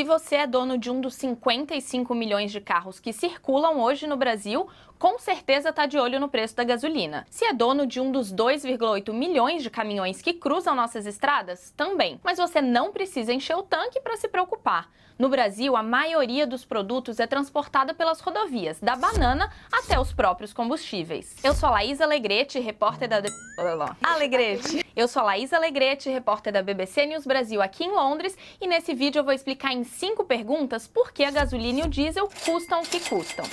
Se você é dono de um dos 55 milhões de carros que circulam hoje no Brasil, com certeza está de olho no preço da gasolina. Se é dono de um dos 2,8 milhões de caminhões que cruzam nossas estradas, também. Mas você não precisa encher o tanque para se preocupar. No Brasil, a maioria dos produtos é transportada pelas rodovias, da banana até os próprios combustíveis. Eu sou a Laís Alegrete, repórter da... Eu sou a Laís Alegrete, repórter da BBC News Brasil aqui em Londres, e nesse vídeo eu vou explicar em 5 perguntas por que a gasolina e o diesel custam o que custam.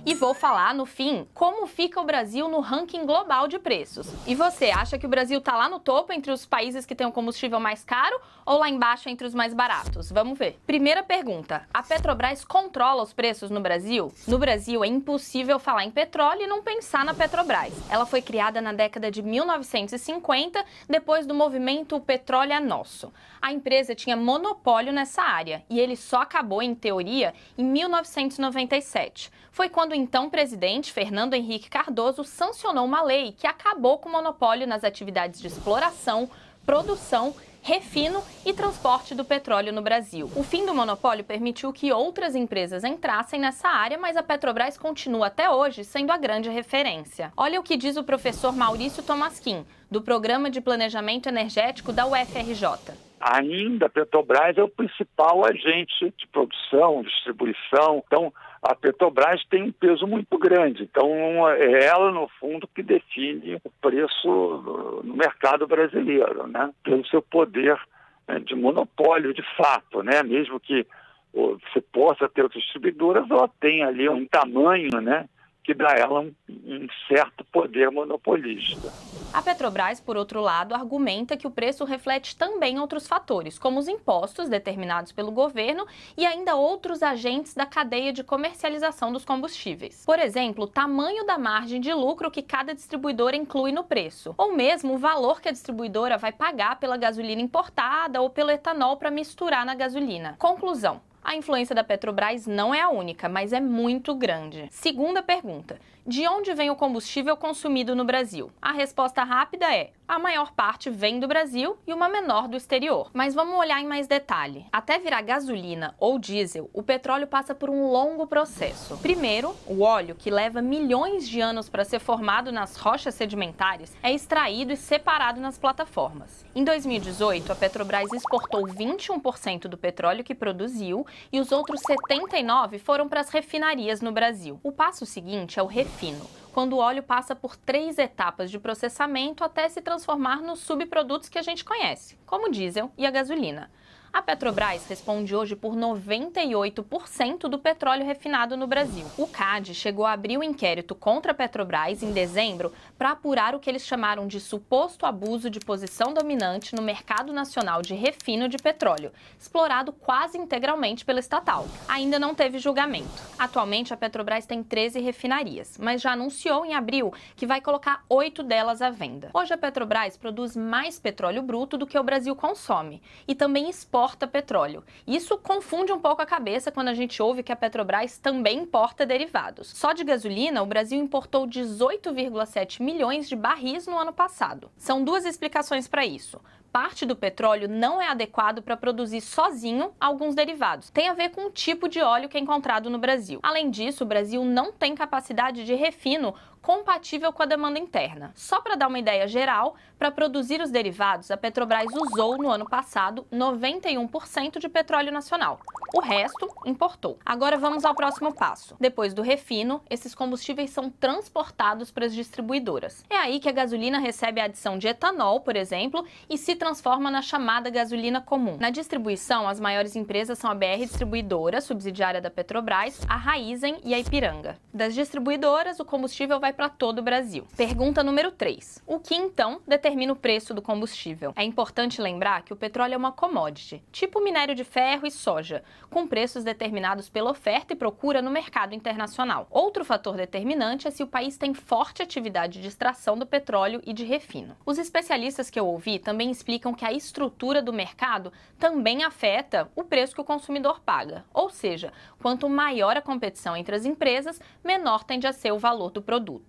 E vou falar, no fim, como fica o Brasil no ranking global de preços. E você, acha que o Brasil tá lá no topo entre os países que têm o combustível mais caro ou lá embaixo entre os mais baratos? Vamos ver. Primeira pergunta, a Petrobras controla os preços no Brasil? No Brasil é impossível falar em petróleo e não pensar na Petrobras. Ela foi criada na década de 1950, depois do movimento O Petróleo é Nosso. A empresa tinha monopólio nessa área e ele só acabou, em teoria, em 1997. Foi quando o então presidente Fernando Henrique Cardoso sancionou uma lei que acabou com o monopólio nas atividades de exploração, produção, refino e transporte do petróleo no Brasil. O fim do monopólio permitiu que outras empresas entrassem nessa área, mas a Petrobras continua até hoje sendo a grande referência. Olha o que diz o professor Maurício Tomasquim, do Programa de Planejamento Energético da UFRJ. Ainda a Petrobras é o principal agente de produção, distribuição. Então, a Petrobras tem um peso muito grande. Então, é ela, no fundo, que define o preço no mercado brasileiro, né? Pelo seu poder, né, de monopólio, de fato, né? Mesmo que você possa ter outras distribuidoras, ela tem ali um tamanho, né, que dá a ela um certo poder monopolista. A Petrobras, por outro lado, argumenta que o preço reflete também outros fatores, como os impostos determinados pelo governo e ainda outros agentes da cadeia de comercialização dos combustíveis. Por exemplo, o tamanho da margem de lucro que cada distribuidora inclui no preço, ou mesmo o valor que a distribuidora vai pagar pela gasolina importada ou pelo etanol para misturar na gasolina. Conclusão. A influência da Petrobras não é a única, mas é muito grande. Segunda pergunta. De onde vem o combustível consumido no Brasil? A resposta rápida é: a maior parte vem do Brasil e uma menor do exterior. Mas vamos olhar em mais detalhe. Até virar gasolina ou diesel, o petróleo passa por um longo processo. Primeiro, o óleo, que leva milhões de anos para ser formado nas rochas sedimentares, é extraído e separado nas plataformas. Em 2018, a Petrobras exportou 21% do petróleo que produziu e os outros 79% foram para as refinarias no Brasil. O passo seguinte é o refino, quando o óleo passa por 3 etapas de processamento até se transformar nos subprodutos que a gente conhece, como o diesel e a gasolina. A Petrobras responde hoje por 98% do petróleo refinado no Brasil. O CAD chegou a abrir um inquérito contra a Petrobras em dezembro para apurar o que eles chamaram de suposto abuso de posição dominante no mercado nacional de refino de petróleo, explorado quase integralmente pela estatal. Ainda não teve julgamento. Atualmente, a Petrobras tem 13 refinarias, mas já anunciou em abril que vai colocar 8 delas à venda. Hoje, a Petrobras produz mais petróleo bruto do que o Brasil consome e também exporta petróleo. Isso confunde um pouco a cabeça quando a gente ouve que a Petrobras também importa derivados. Só de gasolina, o Brasil importou 18,7 milhões de barris no ano passado. São 2 explicações para isso. Parte do petróleo não é adequado para produzir sozinho alguns derivados. Tem a ver com o tipo de óleo que é encontrado no Brasil. Além disso, o Brasil não tem capacidade de refino compatível com a demanda interna. Só para dar uma ideia geral, para produzir os derivados, a Petrobras usou no ano passado 91% de petróleo nacional. O resto importou. Agora vamos ao próximo passo. Depois do refino, esses combustíveis são transportados para as distribuidoras. É aí que a gasolina recebe a adição de etanol, por exemplo, e se transforma na chamada gasolina comum. Na distribuição, as maiores empresas são a BR Distribuidora, subsidiária da Petrobras, a Raízen e a Ipiranga. Das distribuidoras, o combustível vai para todo o Brasil. Pergunta número 3. O que então determina o preço do combustível? É importante lembrar que o petróleo é uma commodity, tipo minério de ferro e soja, com preços determinados pela oferta e procura no mercado internacional. Outro fator determinante é se o país tem forte atividade de extração do petróleo e de refino. Os especialistas que eu ouvi também explicam que a estrutura do mercado também afeta o preço que o consumidor paga. Ou seja, quanto maior a competição entre as empresas, menor tende a ser o valor do produto.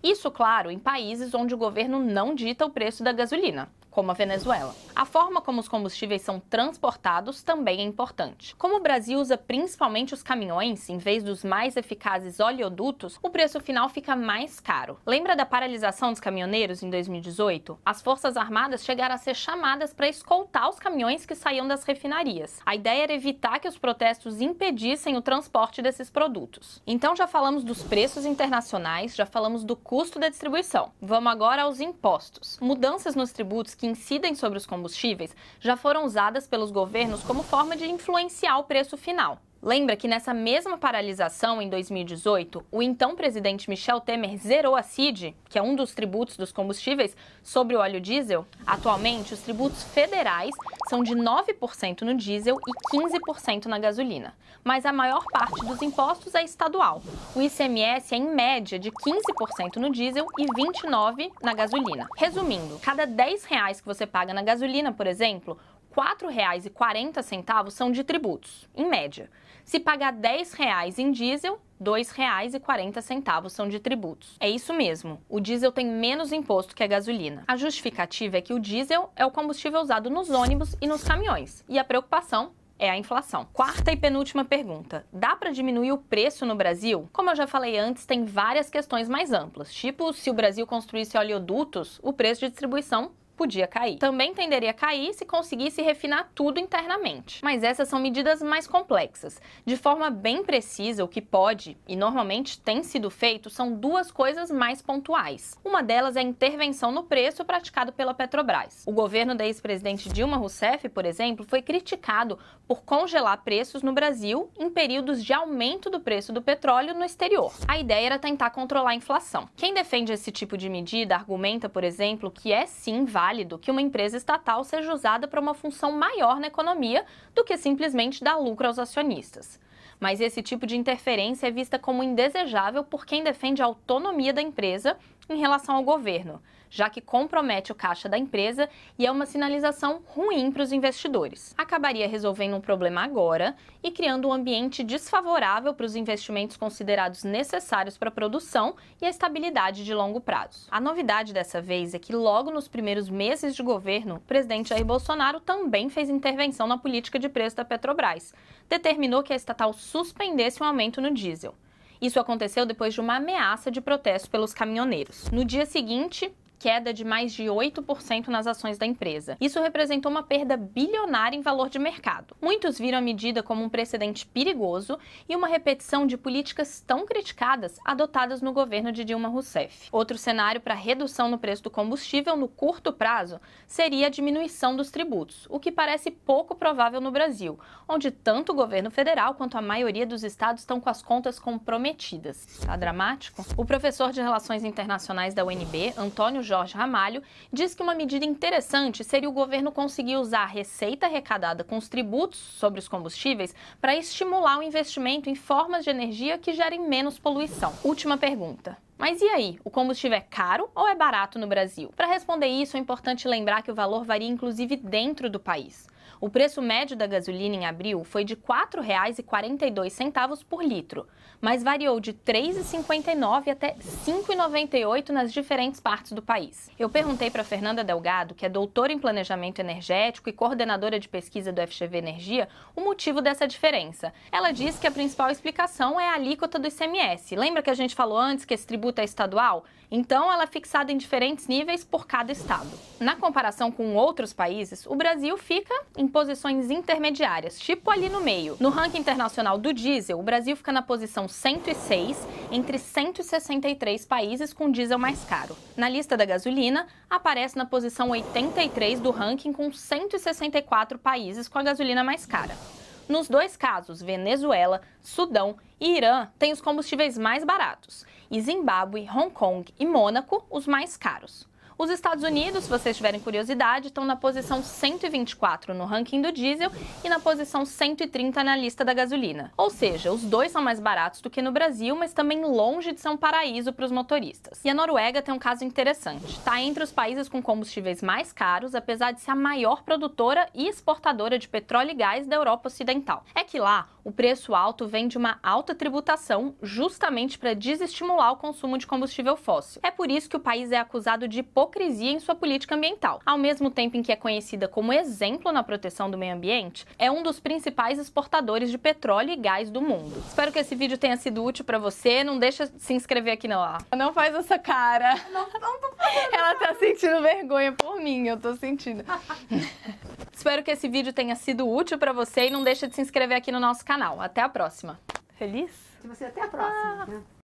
Isso, claro, em países onde o governo não dita o preço da gasolina, como a Venezuela. A forma como os combustíveis são transportados também é importante. Como o Brasil usa principalmente os caminhões, em vez dos mais eficazes oleodutos, o preço final fica mais caro. Lembra da paralisação dos caminhoneiros em 2018? As Forças Armadas chegaram a ser chamadas para escoltar os caminhões que saíam das refinarias. A ideia era evitar que os protestos impedissem o transporte desses produtos. Então já falamos dos preços internacionais, já falamos do custo da distribuição. Vamos agora aos impostos. Mudanças nos tributos que incidem sobre os combustíveis já foram usadas pelos governos como forma de influenciar o preço final. Lembra que nessa mesma paralisação, em 2018, o então presidente Michel Temer zerou a CID, que é um dos tributos dos combustíveis, sobre o óleo diesel? Atualmente, os tributos federais são de 9% no diesel e 15% na gasolina. Mas a maior parte dos impostos é estadual. O ICMS é, em média, de 15% no diesel e 29% na gasolina. Resumindo, cada R$10 que você paga na gasolina, por exemplo, R$ 4,40 são de tributos, em média. Se pagar R$10 em diesel, R$ 2,40 são de tributos. É isso mesmo, o diesel tem menos imposto que a gasolina. A justificativa é que o diesel é o combustível usado nos ônibus e nos caminhões, e a preocupação é a inflação. Quarta e penúltima pergunta. Dá para diminuir o preço no Brasil? Como eu já falei antes, tem várias questões mais amplas, tipo se o Brasil construísse oleodutos, o preço de distribuição podia cair. Também tenderia a cair se conseguisse refinar tudo internamente. Mas essas são medidas mais complexas. De forma bem precisa, o que pode, e normalmente tem sido feito, são duas coisas mais pontuais. Uma delas é a intervenção no preço praticado pela Petrobras. O governo da ex-presidente Dilma Rousseff, por exemplo, foi criticado por congelar preços no Brasil em períodos de aumento do preço do petróleo no exterior. A ideia era tentar controlar a inflação. Quem defende esse tipo de medida argumenta, por exemplo, que é sim válido que uma empresa estatal seja usada para uma função maior na economia do que simplesmente dar lucro aos acionistas. Mas esse tipo de interferência é vista como indesejável por quem defende a autonomia da empresa em relação ao governo, já que compromete o caixa da empresa e é uma sinalização ruim para os investidores. Acabaria resolvendo um problema agora e criando um ambiente desfavorável para os investimentos considerados necessários para a produção e a estabilidade de longo prazo. A novidade dessa vez é que logo nos primeiros meses de governo, o presidente Jair Bolsonaro também fez intervenção na política de preço da Petrobras. Determinou que a estatal suspendesse um aumento no diesel. Isso aconteceu depois de uma ameaça de protesto pelos caminhoneiros. No dia seguinte, queda de mais de 8% nas ações da empresa. Isso representou uma perda bilionária em valor de mercado. Muitos viram a medida como um precedente perigoso e uma repetição de políticas tão criticadas adotadas no governo de Dilma Rousseff. Outro cenário para redução no preço do combustível no curto prazo seria a diminuição dos tributos, o que parece pouco provável no Brasil, onde tanto o governo federal quanto a maioria dos estados estão com as contas comprometidas. Tá dramático? O professor de Relações Internacionais da UNB, Antônio Jorge Ramalho, diz que uma medida interessante seria o governo conseguir usar a receita arrecadada com os tributos sobre os combustíveis para estimular o investimento em formas de energia que gerem menos poluição. Última pergunta. Mas e aí, o combustível é caro ou é barato no Brasil? Para responder isso, é importante lembrar que o valor varia inclusive dentro do país. O preço médio da gasolina em abril foi de R$ 4,42 por litro, mas variou de R$ 3,59 até R$ 5,98 nas diferentes partes do país. Eu perguntei para Fernanda Delgado, que é doutora em planejamento energético e coordenadora de pesquisa do FGV Energia, o motivo dessa diferença. Ela disse que a principal explicação é a alíquota do ICMS. Lembra que a gente falou antes que esse tributo é estadual? Então, ela é fixada em diferentes níveis por cada estado. Na comparação com outros países, o Brasil fica em posições intermediárias, tipo ali no meio. No ranking internacional do diesel, o Brasil fica na posição 106 entre 163 países com diesel mais caro. Na lista da gasolina, aparece na posição 83 do ranking com 164 países com a gasolina mais cara. Nos dois casos, Venezuela, Sudão e Irã têm os combustíveis mais baratos, e Zimbábue, Hong Kong e Mônaco os mais caros. Os Estados Unidos, se vocês tiverem curiosidade, estão na posição 124 no ranking do diesel e na posição 130 na lista da gasolina. Ou seja, os dois são mais baratos do que no Brasil, mas também longe de ser um paraíso para os motoristas. E a Noruega tem um caso interessante. Está entre os países com combustíveis mais caros, apesar de ser a maior produtora e exportadora de petróleo e gás da Europa Ocidental. É que lá, o preço alto vem de uma alta tributação justamente para desestimular o consumo de combustível fóssil. É por isso que o país é acusado de hipocrisia em sua política ambiental. Ao mesmo tempo em que é conhecida como exemplo na proteção do meio ambiente, é um dos principais exportadores de petróleo e gás do mundo. Espero que esse vídeo tenha sido útil pra você. Não deixa de se inscrever aqui não. Não faz essa cara. Não tô fazendo. Ela tá sentindo vergonha por mim, eu tô sentindo. Espero que esse vídeo tenha sido útil pra você e não deixa de se inscrever aqui no nosso canal. Até a próxima. Feliz? Até a próxima.